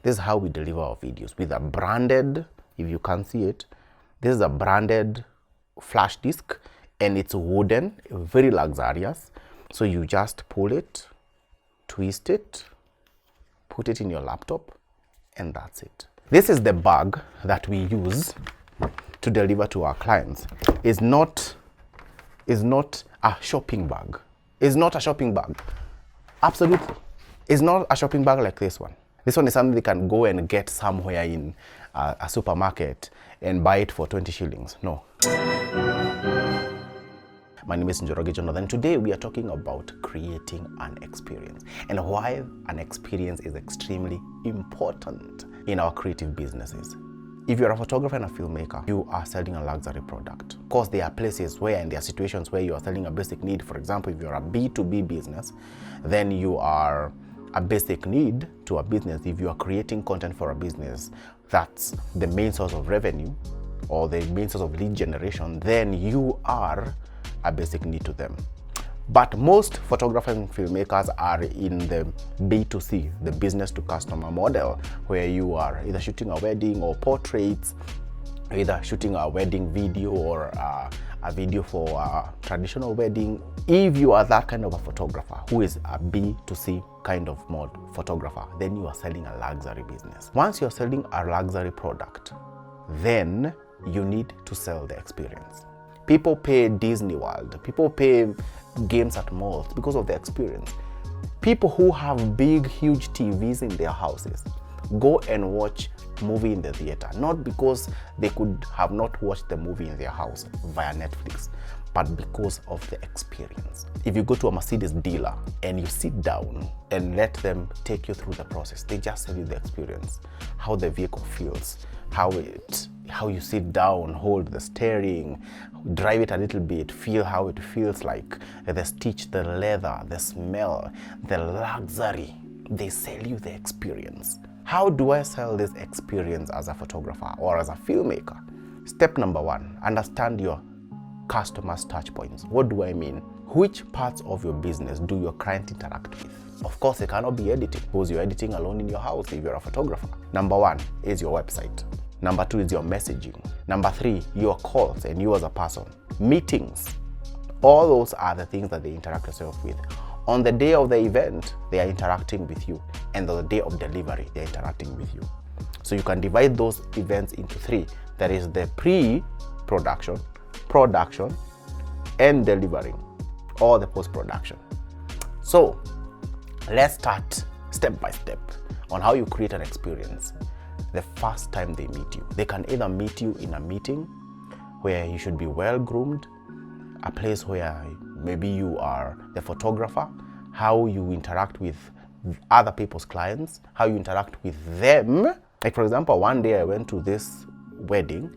This is how we deliver our videos, with a branded, if you can see it, this is a branded flash disc, and it's wooden, very luxurious. So you just pull it, twist it, put it in your laptop, and that's it. This is the bag that we use to deliver to our clients. It's not a shopping bag. It's not a shopping bag. Absolutely. It's not a shopping bag like this one. This one is something they can go and get somewhere in a supermarket and buy it for 20 shillings. No. My name is Njoroge Jonathan, and today we are talking about creating an experience and why an experience is extremely important in our creative businesses. If you're a photographer and a filmmaker, you are selling a luxury product. Of course, there are places where, and there are situations where you are selling a basic need. For example, if you're a B2B business, then you are a basic need to a business. If you are creating content for a business, that's the main source of revenue or the main source of lead generation, then you are a basic need to them. But most photographers and filmmakers are in the B2C, the business to customer model, where you are either shooting a wedding or portraits, either shooting a wedding video or a video for a traditional wedding. If you are that kind of a photographer who is a B2C kind of mode photographer, then you are selling a luxury business. Once you're selling a luxury product, then you need to sell the experience. People pay Disney World, people pay games at malls because of the experience. People who have big, huge TVs in their houses go and watch movie in the theater, not because they could have not watched the movie in their house via Netflix, but because of the experience. If you go to a Mercedes dealer and you sit down and let them take you through the process, they just tell you the experience, how the vehicle feels, how you sit down, hold the steering, drive it a little bit, feel how it feels like, the stitch, the leather, the smell, the luxury. They sell you the experience. How do I sell this experience as a photographer or as a filmmaker? Step number one, understand your customers' touch points. What do I mean? Which parts of your business do your client interact with? Of course, it cannot be editing because you're editing alone in your house if you're a photographer. Number one is your website. Number two is your messaging. Number three, your calls and you as a person. Meetings. All those are the things that they interact yourself with. On the day of the event, they are interacting with you. And on the day of delivery, they are interacting with you. So you can divide those events into three. That is the pre-production, production, and delivering, or the post-production. So let's start step by step on how you create an experience. The first time they meet you, they can either meet you in a meeting where you should be well groomed, a place where maybe you are the photographer, how you interact with other people's clients, how you interact with them. Like for example, one day I went to this wedding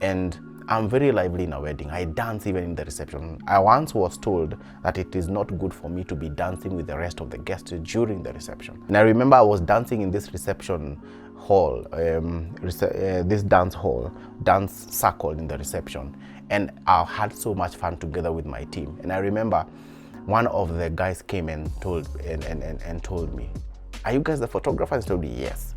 and I'm very lively in a wedding. I dance even in the reception. I once was told that it is not good for me to be dancing with the rest of the guests during the reception. And I remember I was dancing in this reception hall, this dance circle in the reception. And I had so much fun together with my team. And I remember one of the guys came and told me, "Are you guys the photographers?" I told me, "Yes.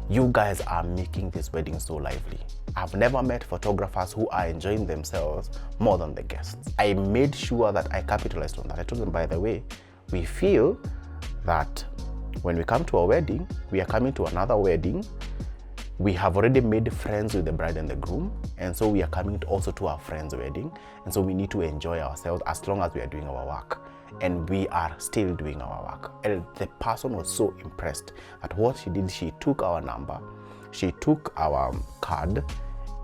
You guys are making this wedding so lively. I've never met photographers who are enjoying themselves more than the guests." I made sure that I capitalized on that. I told them, by the way, we feel that when we come to a wedding, we are coming to another wedding. We have already made friends with the bride and the groom, and so we are coming also to our friend's wedding, and so we need to enjoy ourselves as long as we are doing our work. And we are still doing our work. And the person was so impressed at what she did. She took our number, she took our card,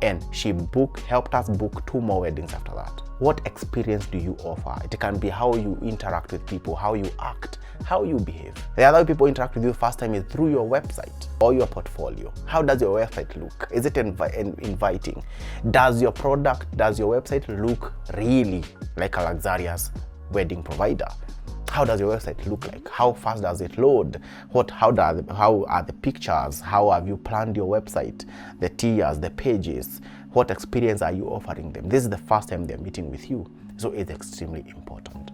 and she helped us book 2 more weddings after that. What experience do you offer? It can be how you interact with people, how you act, how you behave. The other way people interact with you first time is through your website or your portfolio. How does your website look? Is it inviting? Does your website look really like a luxurious wedding provider? How does your website look like? How fast does it load? How are the pictures? How have you planned your website? The tiers, the pages. What experience are you offering them? This is the first time they're meeting with you, so it's extremely important.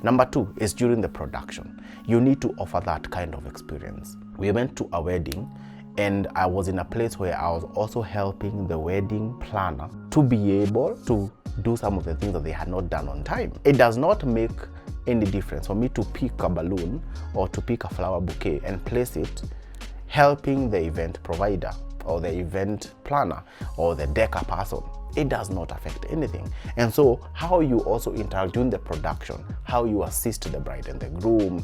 Number 2 is during the production. You need to offer that kind of experience. We went to a wedding And I was in a place where I was also helping the wedding planner to be able to do some of the things that they had not done on time. It does not make any difference for me to pick a balloon or to pick a flower bouquet and place it helping the event provider or the event planner or the decor person. It does not affect anything. And so how you also interact during the production, how you assist the bride and the groom.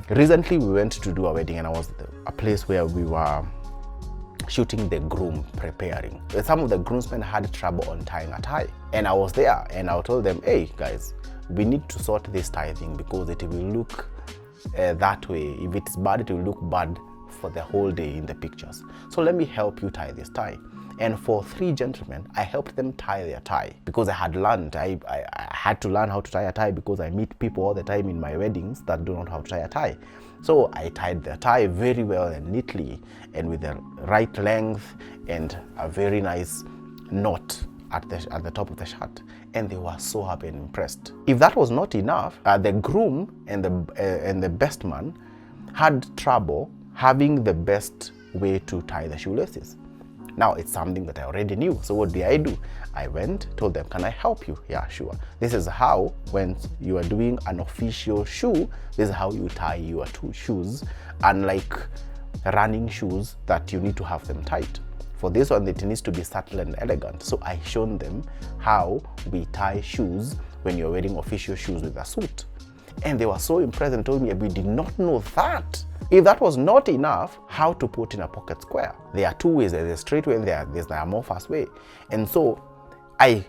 Recently we went to do a wedding, and I was at a place where we were shooting the groom preparing. Some of the groomsmen had trouble on tying a tie, and I was there and I told them, hey guys, we need to sort this tie thing because it will look that way. If it's bad, it will look bad for the whole day in the pictures. So let me help you tie this tie. And for 3 gentlemen, I helped them tie their tie because I had learned. I had to learn how to tie a tie because I meet people all the time in my weddings that don't know how to tie a tie. So I tied their tie very well and neatly and with the right length and a very nice knot at the top of the shirt, and they were so happy and impressed. If that was not enough, the groom and the best man had trouble having the best way to tie the shoelaces. Now it's something that I already knew. So what did I do? I went, told them, can I help you? Yeah, sure. This is how, when you are doing an official shoe, this is how you tie your 2 shoes, unlike running shoes that you need to have them tight. For this one, it needs to be subtle and elegant. So I shown them how we tie shoes when you're wearing official shoes with a suit. And they were so impressed and told me, we did not know that. If that was not enough, how to put in a pocket square. There are 2 ways. There's a straight way and there's the amorphous way. And so I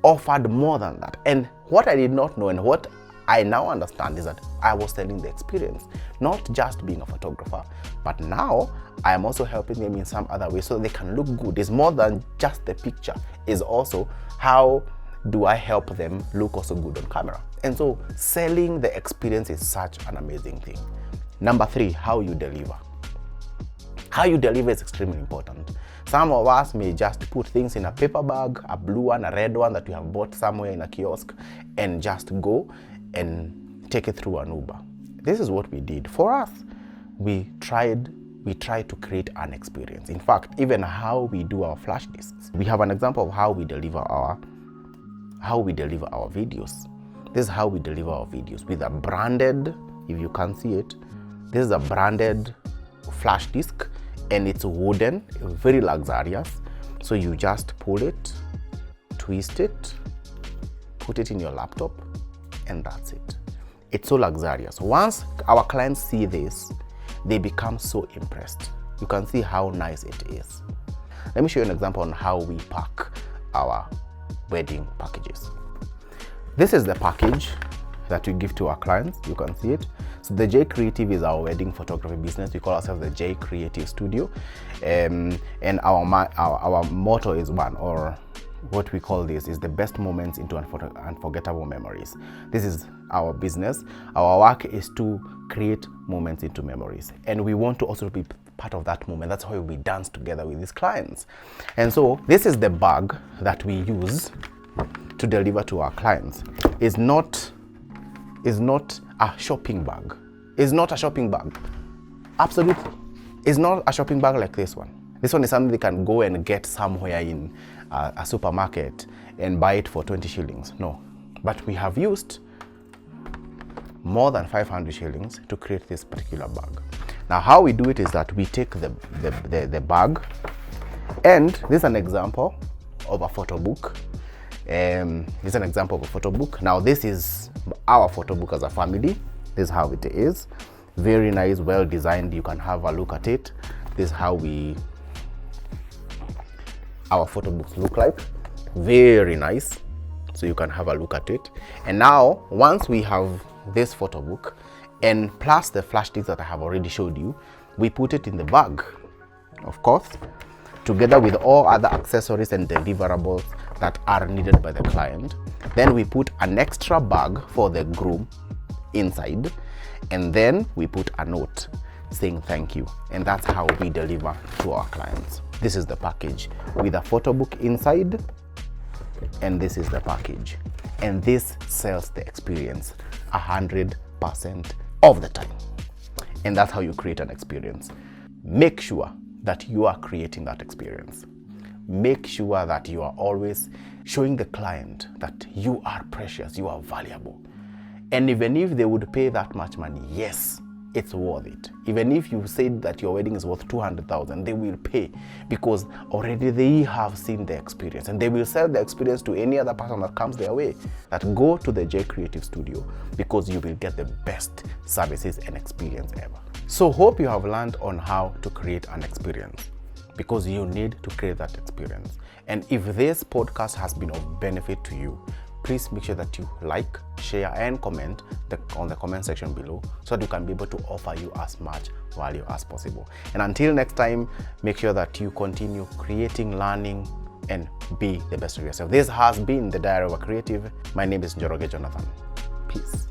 offered more than that. And what I did not know and what I now understand is that I was selling the experience, not just being a photographer, but now I am also helping them in some other way so they can look good. It's more than just the picture. It's also how do I help them look also good on camera. And so selling the experience is such an amazing thing. Number 3, how you deliver. How you deliver is extremely important. Some of us may just put things in a paper bag, a blue one, a red one that we have bought somewhere in a kiosk, and just go and take it through an Uber. This is what we did. For us, we tried to create an experience. In fact, even how we do our flash discs. We have an example of how we deliver our videos. This is how we deliver our videos with a branded, if you can see it, this is a branded flash disc, and it's wooden, very luxurious. So you just pull it, twist it, put it in your laptop, and that's it. It's so luxurious. Once our clients see this, they become so impressed. You can see how nice it is. Let me show you an example on how we pack our wedding packages. This is the package that we give to our clients. You can see it. So the J Creative is our wedding photography business. We call ourselves the J Creative Studio, and our motto is one, or what we call this is the best moments into unforgettable memories. This is our business. Our work is to create moments into memories, and we want to also be part of that moment. That's why we dance together with these clients. And so this is the bag that we use to deliver to our clients. Is not a shopping bag. It's not a shopping bag. Absolutely. It's not a shopping bag like this one. This one is something they can go and get somewhere in a supermarket and buy it for 20 shillings. No. But we have used more than 500 shillings to create this particular bag. Now how we do it is that we take the bag, and this is an example of a photo book. This is an example of a photo book. Now this is our photo book as a family. This is how it is. Very nice, well designed. You can have a look at it. This is how our photo books look like. Very nice. So you can have a look at it. And now once we have this photo book and plus the flash discs that I have already showed you, we put it in the bag, of course, together with all other accessories and deliverables that are needed by the client. Then we put an extra bag for the groom inside, and then we put a note saying thank you. And that's how we deliver to our clients. This is the package with a photo book inside, and this is the package. And this sells the experience 100% of the time. And that's how you create an experience. make sure that you are creating that experience. Make sure that you are always showing the client that you are precious, you are valuable. And even if they would pay that much money, yes, it's worth it. Even if you said that your wedding is worth 200,000, they will pay because already they have seen the experience, and they will sell the experience to any other person that comes their way. That go to the J Creative Studio because you will get the best services and experience ever. So hope you have learned on how to create an experience, because you need to create that experience. And if this podcast has been of benefit to you, please make sure that you like, share, and comment on the comment section below so that we can be able to offer you as much value as possible. And until next time, make sure that you continue creating, learning, and be the best of yourself. This has been the Diary of a Creative. My name is Njoroge Jonathan. Peace.